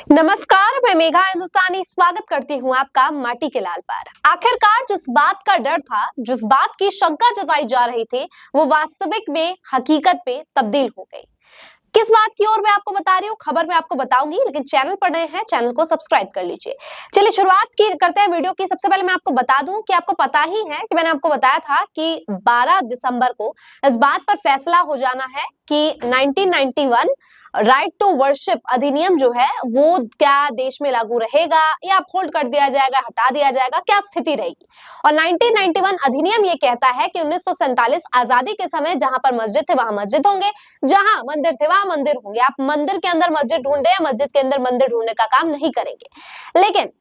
नमस्कार, मैं मेघा हिंदुस्तानी स्वागत करती हूँ आपका माटी के लाल पर। आखिरकार जिस बात का डर था, जिस बात की शंका जताई जा रही थी, वो वास्तविक में हकीकत में तब्दील हो गई। किस बात की ओर मैं आपको बता रही हूँ, खबर मैं आपको बताऊंगी, लेकिन चैनल पर नए हैं, चैनल को सब्सक्राइब कर लीजिए। चलिए शुरुआत की करते हैं वीडियो की। सबसे पहले मैं आपको बता दूं कि आपको पता ही है कि मैंने आपको बताया था कि 12 दिसंबर को इस बात पर फैसला हो जाना है कि 1991 राइट टू वर्शिप अधिनियम जो है वो क्या देश में लागू रहेगा या अपहोल्ड कर दिया जाएगा, हटा दिया जाएगा, क्या स्थिति रहेगी। और 1991 अधिनियम ये कहता है कि 1947 आजादी के समय जहां पर मस्जिद थे वहां मस्जिद होंगे, जहां मंदिर थे वहां मंदिर होंगे। आप मंदिर के अंदर मस्जिद ढूंढे या मस्जिद के अंदर मंदिर ढूंढने का काम नहीं करेंगे। लेकिन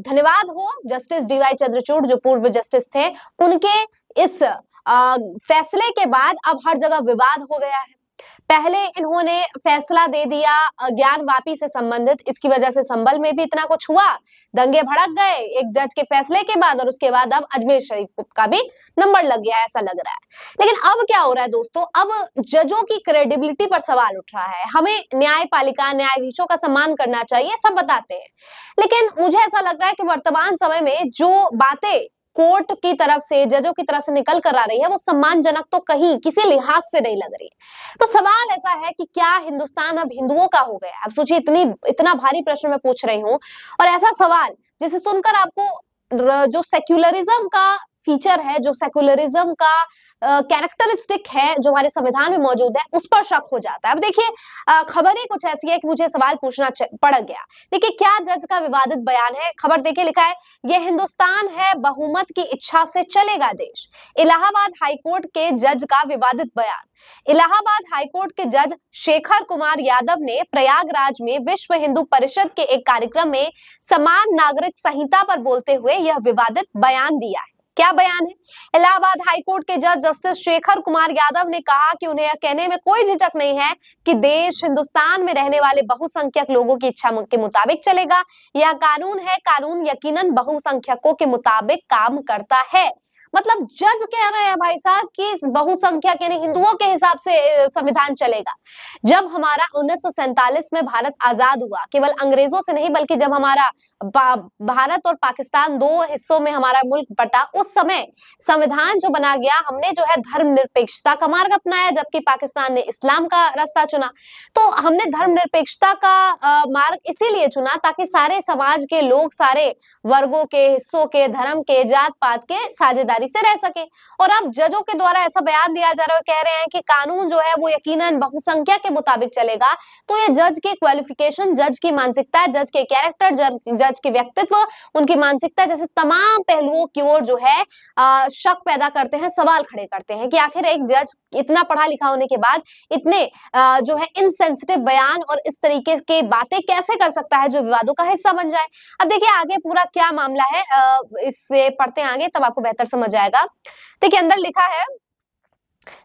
धन्यवाद हो जस्टिस डीवाई चंद्रचूड़ जो पूर्व जस्टिस थे, उनके इस फैसले के बाद अब हर जगह विवाद हो गया है। पहले इन्होंने फैसला दे दिया ज्ञान वापी से संबंधित, इसकी वजह से संभल में भी इतना कुछ हुआ, दंगे भड़क गए एक जज के फैसले के बाद, और उसके बाद अब अजमेर शरीफ का भी नंबर लग गया, ऐसा लग रहा है। लेकिन अब क्या हो रहा है दोस्तों, अब जजों की क्रेडिबिलिटी पर सवाल उठ रहा है। हमें न्यायपालिका, न्यायाधीशों का सम्मान करना चाहिए, सब बताते हैं, लेकिन मुझे ऐसा लग रहा है कि वर्तमान समय में जो बातें कोर्ट की तरफ से, जजों की तरफ से निकल कर आ रही है, वो सम्मानजनक तो कहीं किसी लिहाज से नहीं लग रही। तो सवाल ऐसा है कि क्या हिंदुस्तान अब हिंदुओं का हो गया? अब सोचिए, इतना भारी प्रश्न मैं पूछ रही हूँ, और ऐसा सवाल जिसे सुनकर आपको जो सेक्युलरिज्म का फीचर है, जो सेक्युलरिज्म का कैरेक्टरिस्टिक है जो हमारे संविधान में मौजूद है, उस पर शक हो जाता है। अब देखिए, खबर ही कुछ ऐसी है कि मुझे सवाल पूछना पड़ गया। देखिए क्या जज का विवादित बयान है, खबर देखिए, लिखा है यह हिंदुस्तान है, बहुमत की इच्छा से चलेगा देश। इलाहाबाद हाईकोर्ट के जज का विवादित बयान। इलाहाबाद हाईकोर्ट के जज शेखर कुमार यादव ने प्रयागराज में विश्व हिंदू परिषद के एक कार्यक्रम में समान नागरिक संहिता पर बोलते हुए यह विवादित बयान दिया है। क्या बयान है? इलाहाबाद हाईकोर्ट के जज जस्टिस शेखर कुमार यादव ने कहा कि उन्हें यह कहने में कोई झिझक नहीं है कि देश हिंदुस्तान में रहने वाले बहुसंख्यक लोगों की इच्छा के मुताबिक चलेगा। यह कानून है, कानून यकीनन बहुसंख्यकों के मुताबिक काम करता है। मतलब जज कह रहे हैं भाई साहब कि बहुसंख्यक यानी हिंदुओं के हिसाब से संविधान चलेगा। जब हमारा 1947 में भारत आजाद हुआ, केवल अंग्रेजों से नहीं बल्कि जब हमारा भारत और पाकिस्तान दो हिस्सों में हमारा मुल्क बटा, उस समय संविधान जो बना गया, हमने जो है धर्मनिरपेक्षता का मार्ग अपनाया, जबकि पाकिस्तान ने इस्लाम का रास्ता चुना। तो हमने धर्मनिरपेक्षता का मार्ग इसीलिए चुना ताकि सारे समाज के लोग, सारे वर्गों के, हिस्सों के, धर्म के, जात पात के साझेदारी से रह सके। और अब जजों के द्वारा ऐसा बयान दिया जा रहा है, कह रहे हैं कि कानून जो है वो यकीनन बहुसंख्यक के मुताबिक चलेगा। तो ये जज के क्वालिफिकेशन, जज की मानसिकता, जज के कैरेक्टर, जज के व्यक्तित्व, उनकी मानसिकता जैसे तमाम पहलुओं की ओर जो है शक पैदा करते हैं, सवाल खड़े करते हैं कि आखिर एक जज इतना पढ़ा लिखा होने के बाद इतने जो है इनसेंसिटिव बयान और इस तरीके के बातें कैसे कर सकता है जो विवादों का हिस्सा बन जाए। अब देखिए आगे पूरा क्या मामला है, इससे पढ़ते हैं आगे, तब आपको बेहतर समझ आएगा। देखिए अंदर लिखा है,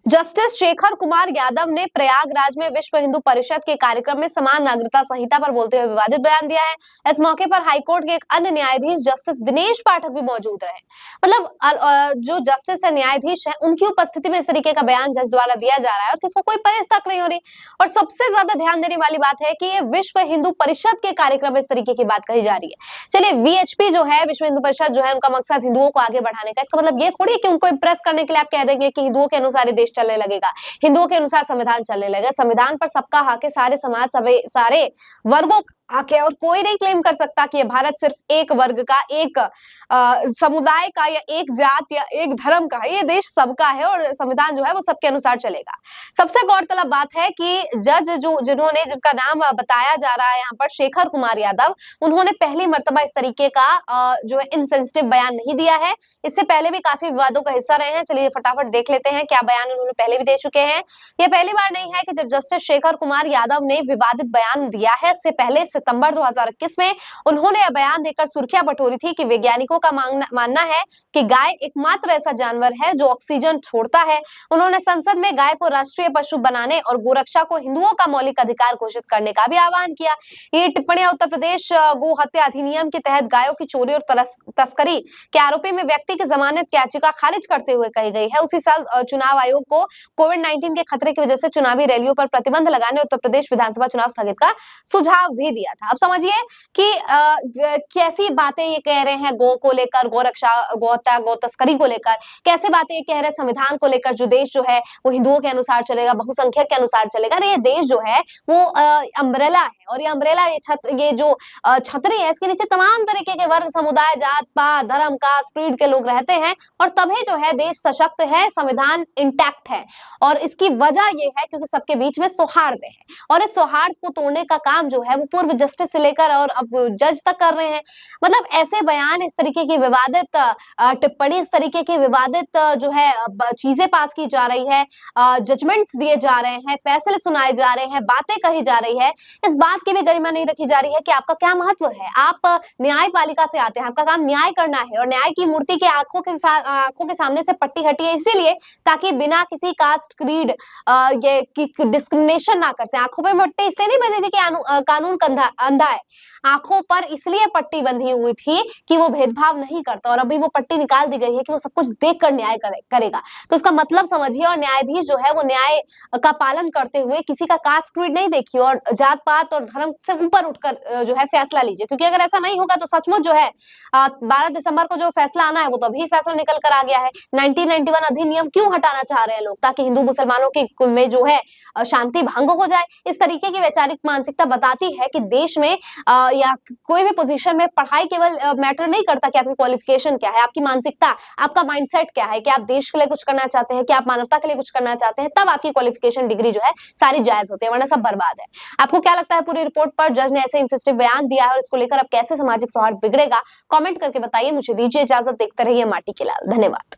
जस्टिस शेखर कुमार यादव ने प्रयागराज में विश्व हिंदू परिषद के कार्यक्रम में समान नागरिकता संहिता पर बोलते हुए विवादित बयान दिया है। इस मौके पर हाईकोर्ट के एक अन्य न्यायाधीश जस्टिस दिनेश पाठक भी मौजूद रहे। मतलब जो जस्टिस है, न्यायाधीश है, उनकी उपस्थिति में इस तरीके का बयान जज द्वारा दिया जा रहा है और किसको कोई परहेज तक नहीं हो रही। और सबसे ज्यादा ध्यान देने वाली बात है कि ये विश्व हिंदू परिषद के कार्यक्रम में इस तरीके की बात कही जा रही है। चलिए, वीएचपी जो है, विश्व हिंदू परिषद जो है, उनका मकसद हिंदुओं को आगे बढ़ाने का। इसका मतलब ये थोड़ी है कि उनको इंप्रेस करने के लिए आप कह देंगे कि हिंदुओं के अनुसार देश चलने लगेगा, हिंदुओं के अनुसार संविधान चलने लगेगा। संविधान पर सबका हक है, सारे समाज, सारे वर्गों हक है, और कोई नहीं क्लेम कर सकता कि ये भारत सिर्फ एक वर्ग का, एक समुदाय का, या एक जात या एक धर्म का है। ये देश सबका है और संविधान जो है वो सबके अनुसार चलेगा। सबसे गौरतलब बात है कि जज जिनका नाम बताया जा रहा है यहाँ पर, शेखर कुमार यादव, उन्होंने पहली मर्तबा इस तरीके का जो है इनसेंसिटिव बयान नहीं दिया है। इससे पहले भी काफी विवादों का हिस्सा रहे हैं। चलिए फटाफट देख लेते हैं क्या बयान उन्होंने पहले भी दे चुके हैं। ये पहली बार नहीं है कि जब जस्टिस शेखर कुमार यादव ने विवादित बयान दिया है। इससे पहले सितंबर 2021 में उन्होंने यह बयान देकर सुर्खियां बटोरी थी कि वैज्ञानिकों का मानना है कि गाय एकमात्र ऐसा जानवर है जो ऑक्सीजन छोड़ता है। उन्होंने संसद में गाय को राष्ट्रीय पशु बनाने और गोरक्षा को हिंदुओं का मौलिक अधिकार घोषित करने का भी आह्वान किया। ये टिप्पणियां उत्तर प्रदेश गो हत्या अधिनियम के तहत गायों की चोरी और तस्करी के आरोपी में व्यक्ति की जमानत याचिका खारिज करते हुए कही गई है। उसी साल चुनाव आयोग को कोविड-19 के खतरे की वजह से चुनावी रैलियों पर प्रतिबंध लगाने उत्तर प्रदेश विधानसभा चुनाव स्थगित का सुझाव भी दिया। दिया था। अब समझिए कि कैसी बातें ये कह रहे हैं गौ को लेकर, गौरक्षा, गौहत्या, गौ तस्करी को लेकर, कैसे बातें ये कह रहे हैं संविधान को लेकर, जो देश जो है वो हिंदुओं के अनुसार चलेगा, बहुसंख्यक के अनुसार चलेगा। अरे ये देश जो है वो अम्ब्रेला है, और ये अम्ब्रेला, ये जो छतरी है, इसके नीचे तमाम तरीके के वर्ग, समुदाय, जात पात, धर्म, कास्ट, क्रीड के लोग रहते हैं, और तभी जो है देश सशक्त है, संविधान इंटैक्ट है। और इसकी वजह ये है क्योंकि सबके बीच में सौहार्द है, और इस सौहार्द को तोड़ने का काम जो है वो पूर्व जस्टिस से लेकर और अब जज तक कर रहे हैं। मतलब ऐसे बयान, इस तरीके की विवादित टिप्पणी, इस तरीके की विवादित जो है चीजें पास की जा रही है, जजमेंट्स दिए जा रहे हैं, फैसले सुनाए जा रहे हैं, बातें कही जा रही है, इस बात की भी गरिमा नहीं रखी जा रही है कि आपका क्या महत्व है। आप न्यायपालिका से आते हैं, आपका काम न्याय करना है, और न्याय की मूर्ति के आंखों के सामने से पट्टी हटी है इसीलिए ताकि बिना किसी कास्ट, क्रीड, ये डिस्क्रिमिनेशन ना कर सके। आंखों पे पट्टी इसलिए नहीं बंधी थी कि कानून अंधा है, आंखों पर इसलिए पट्टी बंधी हुई थी कि वो भेदभाव नहीं करता, और अभी वो पट्टी निकाल दी गई है कि वो सब कुछ देखकर न्याय करेगा। तो इसका मतलब समझिए, और न्यायाधीश जो है वो न्याय का पालन करते हुए किसी का कास्ट, क्रीड नहीं देखिए, और जात पात और धर्म से ऊपर उठकर जो है फैसला लीजिए, क्योंकि अगर ऐसा नहीं होगा तो सचमुच जो है 12 दिसंबर को जो फैसला आना है वो तो अभी फैसला निकल कर आ गया है। 1991 अधिनियम क्यों हटाना चाह रहे हैं लोग? ताकि हिंदू मुसलमानों के में जो है शांति भंग हो जाए। इस तरीके की वैचारिक मानसिकता बताती है कि देश में या कोई भी पोजीशन में पढ़ाई केवल मैटर नहीं करता कि आपकी क्वालिफिकेशन क्या है, आपकी मानसिकता, आपका माइंडसेट क्या है, कि आप देश के लिए कुछ करना चाहते हैं, कि आप मानवता के लिए कुछ करना चाहते हैं, तब आपकी क्वालिफिकेशन, डिग्री जो है सारी जायज होती है, वरना सब बर्बाद है। आपको क्या लगता है पूरी रिपोर्ट पर? जज ने ऐसे इंसिस्टिव बयान दिया है, और इसको लेकर अब कैसे सामाजिक सौहार्द बिगड़ेगा, कमेंट करके बताइए। मुझे दीजिए इजाजत, देखते रहिए माटी के लाल। धन्यवाद।